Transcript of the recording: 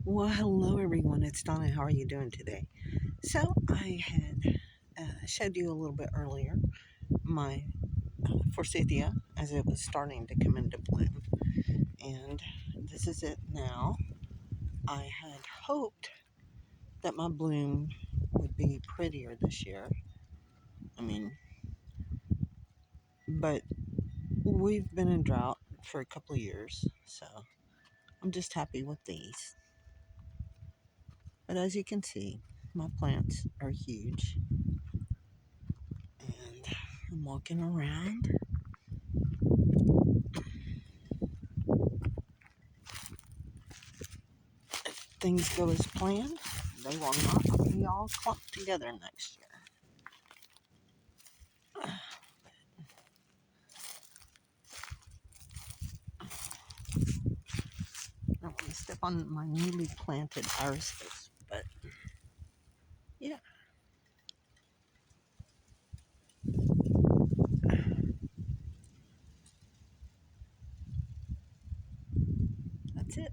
Well, hello everyone. It's Donna. How are you doing today? So, I had showed you a little bit earlier my Forsythia as it was starting to come into bloom, and this is it now. I had hoped that my bloom would be prettier this year. I mean, but we've been in drought for a couple of years, so I'm just happy with these. But as you can see, my plants are huge, and I'm walking around. Things go as planned, they will not be all clumped together next year. I don't want to step on my newly planted irises, but yeah, that's it.